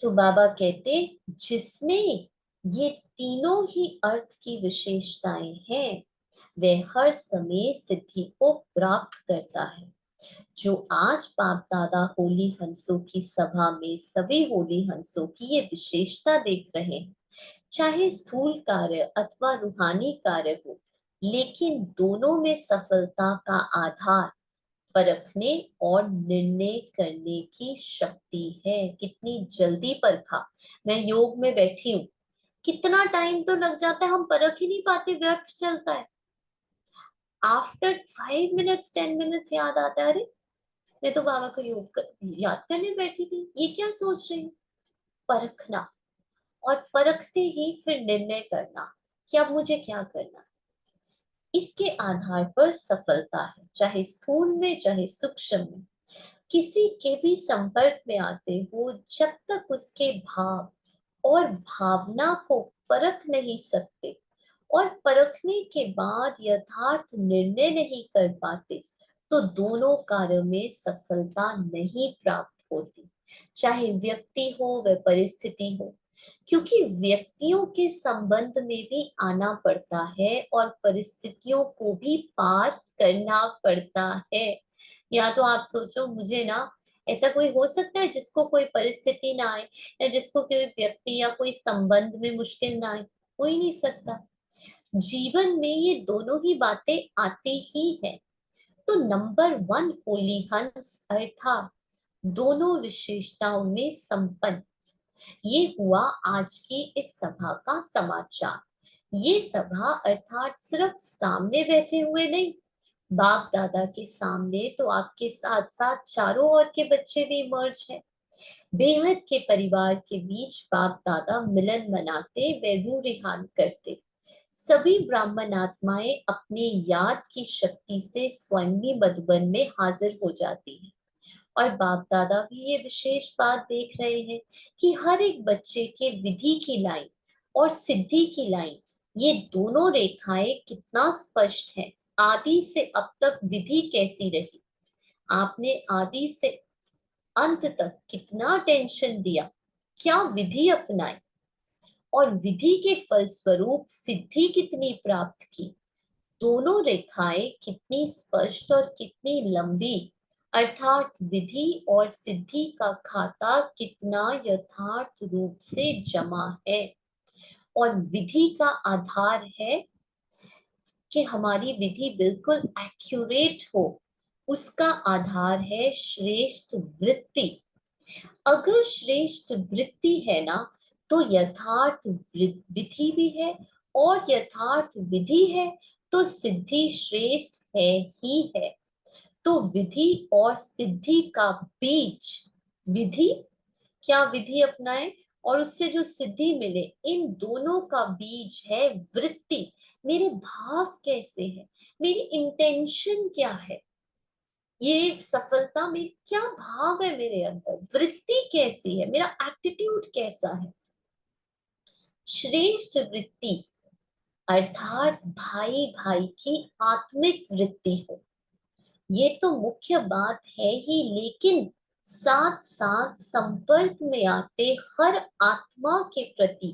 Speaker 1: तो बाबा कहते जिसमें ये तीनों ही अर्थ की विशेषताएं हैं वह हर समय सिद्धि को प्राप्त करता है। जो आज बाप दादा होली हंसों की सभा में सभी होली हंसों की ये विशेषता देख रहे हैं, चाहे स्थूल कार्य अथवा रूहानी कार्य हो, लेकिन दोनों में सफलता का आधार परखने और निर्णय करने की शक्ति है। कितनी जल्दी परखा। मैं योग में बैठी हूँ, कितना टाइम तो लग जाता है, हम परख ही नहीं पाते, व्यर्थ चलता है। आफ्टर 5 मिनट्स 10 मिनट्स याद आता है, अरे मैं तो बाबा को याद करने बैठी थी, ये क्या सोच रही हूँ। परखना, और परखते ही फिर निर्णय करना कि अब मुझे क्या करना है। इसके आधार पर सफलता है, चाहे स्थूल में चाहे सूक्ष्म में। किसी के भी संपर्क में आते हो, जब तक उसके भाव और भावना को परख नहीं सकते और परखने के बाद यथार्थ निर्णय नहीं कर पाते, तो दोनों कार्यों में सफलता नहीं प्राप्त होती, चाहे व्यक्ति हो व परिस्थिति हो। क्योंकि व्यक्तियों के संबंध में भी आना पड़ता है और परिस्थितियों को भी पार करना पड़ता है। या तो आप सोचो, मुझे ना, ऐसा कोई हो सकता है जिसको कोई परिस्थिति ना आए, या जिसको कोई व्यक्ति या कोई संबंध में मुश्किल ना आए? हो ही नहीं सकता। जीवन में ये दोनों ही बातें आती ही है। तो नंबर 1 होली हंस अर्थात दोनों विशेषताओं में संपन्न। ये हुआ आज की इस सभा का समाचार। ये सभा अर्थात सिर्फ सामने बैठे हुए नहीं, बाप दादा के सामने तो आपके साथ साथ चारों ओर के बच्चे भी मर्ज हैं। बेहद के परिवार के बीच बाप दादा मिलन मनाते व रूह रिहान करते। सभी ब्राह्मण आत्माएं अपनी याद की शक्ति से स्वयं ही मधुबन में हाजिर हो जाती हैं। और बाप दादा भी ये विशेष बात देख रहे हैं कि हर एक बच्चे के विधि की लाइन और सिद्धि की लाइन, ये दोनों रेखाएं कितना स्पष्ट है। आदि से अब तक विधि कैसी रही, आपने आदि से अंत तक कितना टेंशन दिया, क्या विधि अपनाई, और विधि के फलस्वरूप सिद्धि कितनी प्राप्त की। दोनों रेखाएं कितनी स्पष्ट और कितनी लंबी, अर्थात विधि और सिद्धि का खाता कितना यथार्थ रूप से जमा है। और विधि का आधार है कि हमारी विधि बिल्कुल एक्यूरेट हो, उसका आधार है श्रेष्ठ वृत्ति। अगर श्रेष्ठ वृत्ति है ना, तो यथार्थ विधि भी है, और यथार्थ विधि है तो सिद्धि श्रेष्ठ है ही है। तो विधि और सिद्धि का बीज, विधि, क्या विधि अपनाए और उससे जो सिद्धि मिले, इन दोनों का बीज है वृत्ति। मेरे भाव कैसे हैं, मेरी इंटेंशन क्या है, ये सफलता में क्या भाव है, मेरे अंदर वृत्ति कैसी है, मेरा एटीट्यूड कैसा है। श्रेष्ठ वृत्ति अर्थात भाई भाई की आत्मिक वृत्ति हो, ये तो मुख्य बात है ही, लेकिन साथ साथ संपर्क में आते हर आत्मा के प्रति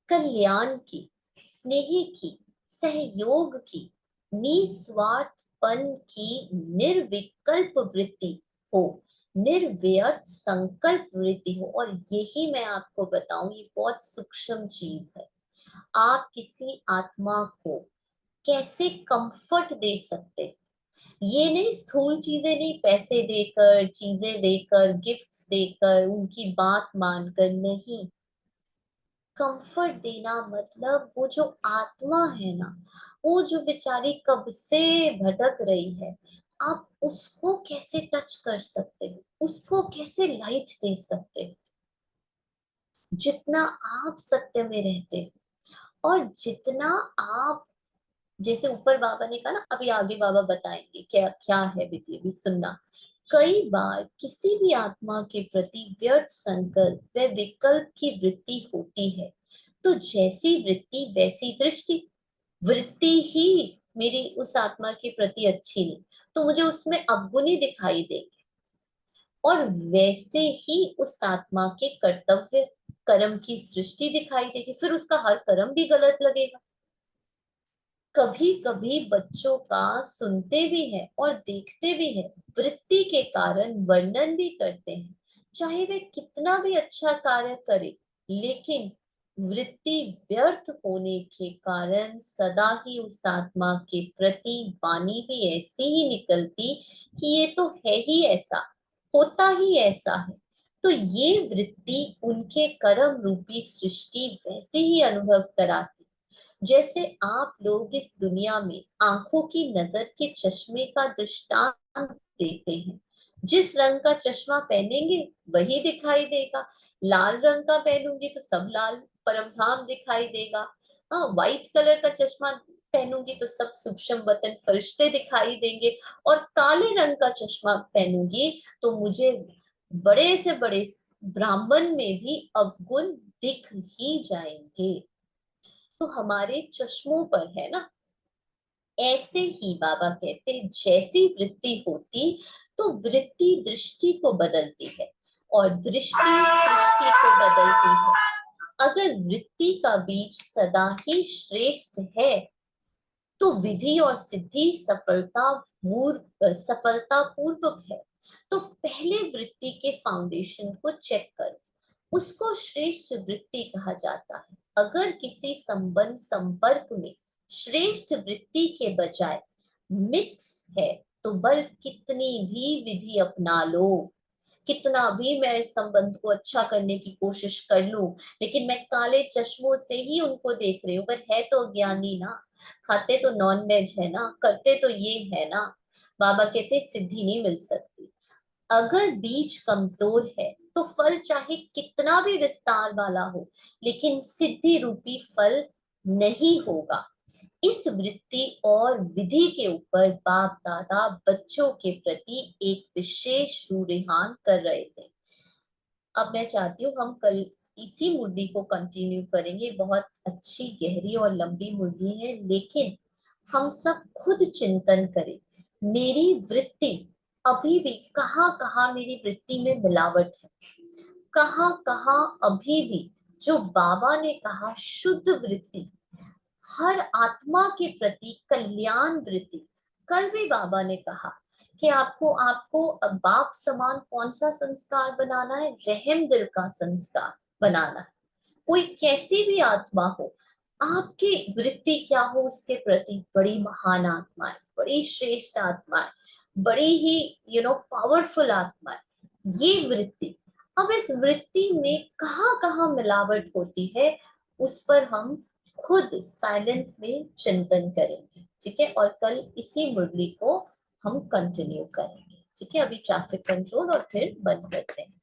Speaker 1: कल्याण की, स्नेह की, सहयोग की, निस्वार्थपन की निर्विकल्प वृत्ति हो, निर्व्यर्थ संकल्प वृत्ति हो। और यही मैं आपको बताऊं, ये बहुत सूक्ष्म चीज है। आप किसी आत्मा को कैसे कंफर्ट दे सकते, ये नहीं स्थूल चीजें नहीं, पैसे देकर, चीजें देकर, गिफ्ट्स देकर, उनकी बात मानकर नहीं। कंफर्ट देना मतलब वो जो आत्मा है ना, वो जो बेचारी कब से भटक रही है, आप उसको कैसे टच कर सकते हो, उसको कैसे लाइट दे सकते हो। जितना आप सत्य में रहते हो और जितना आप, जैसे ऊपर बाबा ने कहा ना, अभी आगे बाबा बताएंगे क्या क्या है विधि, भी सुनना। कई बार किसी भी आत्मा के प्रति व्यर्थ संकल्प व विकल्प की वृत्ति होती है, तो जैसी वृत्ति वैसी दृष्टि। वृत्ति ही मेरी उस आत्मा के प्रति अच्छी नहीं, तो मुझे उसमें अवगुणी दिखाई देगी, और वैसे ही उस आत्मा के कर्तव्य कर्म की सृष्टि दिखाई देगी, फिर उसका हर कर्म भी गलत लगेगा। कभी कभी बच्चों का सुनते भी हैं और देखते भी हैं, वृत्ति के कारण वर्णन भी करते हैं, चाहे वे कितना भी अच्छा कार्य करे, लेकिन वृत्ति व्यर्थ होने के कारण सदा ही उस आत्मा के प्रति वाणी भी ऐसी ही निकलती कि ये तो है ही ऐसा, होता ही ऐसा है। तो ये वृत्ति उनके कर्म रूपी सृष्टि वैसे ही अनुभव कराती, जैसे आप लोग इस दुनिया में आंखों की नजर के चश्मे का दृष्टांत देते हैं। जिस रंग का चश्मा पहनेंगे वही दिखाई देगा। लाल रंग का पहनूंगी तो सब लाल परमधाम दिखाई देगा। हाँ, व्हाइट कलर का चश्मा पहनूंगी तो सब सूक्ष्म वतन फरिश्ते दिखाई देंगे, और काले रंग का चश्मा पहनूंगी तो मुझे बड़े से बड़े ब्राह्मण में भी अवगुण दिख ही जाएंगे। तो हमारे चश्मों पर है ना, ऐसे ही बाबा कहते हैं, जैसी वृत्ति होती तो वृत्ति दृष्टि को बदलती है, और दृष्टि सृष्टि को बदलती है। अगर वृत्ति का बीज सदा ही श्रेष्ठ है, तो विधि और सिद्धि सफलता पूर्वक है। तो पहले वृत्ति के फाउंडेशन को चेक करो, उसको श्रेष्ठ वृत्ति कहा जाता है। अगर किसी संबंध संपर्क में श्रेष्ठ वृत्ति के बजाय मिक्स है, तो बल कितनी भी विधि अपना लो, कितना भी मैं इस संबंध को अच्छा करने की कोशिश कर लूं, लेकिन मैं काले चश्मों से ही उनको देख रही हूँ, पर है तो अज्ञानी ना, खाते तो नॉन वेज है ना, करते तो ये है ना। बाबा कहते सिद्धि नहीं मिल सकती। अगर बीज कमजोर है तो फल चाहे कितना भी विस्तार वाला हो, लेकिन सिद्धि रूपी फल नहीं होगा। इस वृत्ति और विधि के ऊपर बाप दादा बच्चों के प्रति एक विशेष रूढ़िहान कर रहे थे। अब मैं चाहती हूँ हम कल इसी मुद्दे को कंटिन्यू करेंगे। बहुत अच्छी गहरी और लंबी मुद्दी है, लेकिन हम सब खुद चिंतन करें, मेरी वृत्ति अभी भी कहाँ कहाँ मेरी वृत्ति में मिलावट है, कहाँ कहाँ अभी भी जो बाबा ने कहा शुद्ध वृत्ति, हर आत्मा के प्रति कल्याण वृत्ति। कल भी बाबा ने कहा कि आपको आपको बाप समान कौन सा संस्कार बनाना है, रहम दिल का संस्कार बनाना है। कोई कैसी भी आत्मा हो, आपकी वृत्ति क्या हो उसके प्रति, बड़ी महान आत्मा है, बड़ी श्रेष्ठ आत्मा है, बड़ी ही पावरफुल आत्मा है, ये वृत्ति। अब इस वृत्ति में कहाँ कहाँ मिलावट होती है, उस पर हम खुद साइलेंस में चिंतन करेंगे, ठीक है। और कल इसी मुरली को हम कंटिन्यू करेंगे, ठीक है। अभी ट्रैफिक कंट्रोल और फिर बंद करते हैं।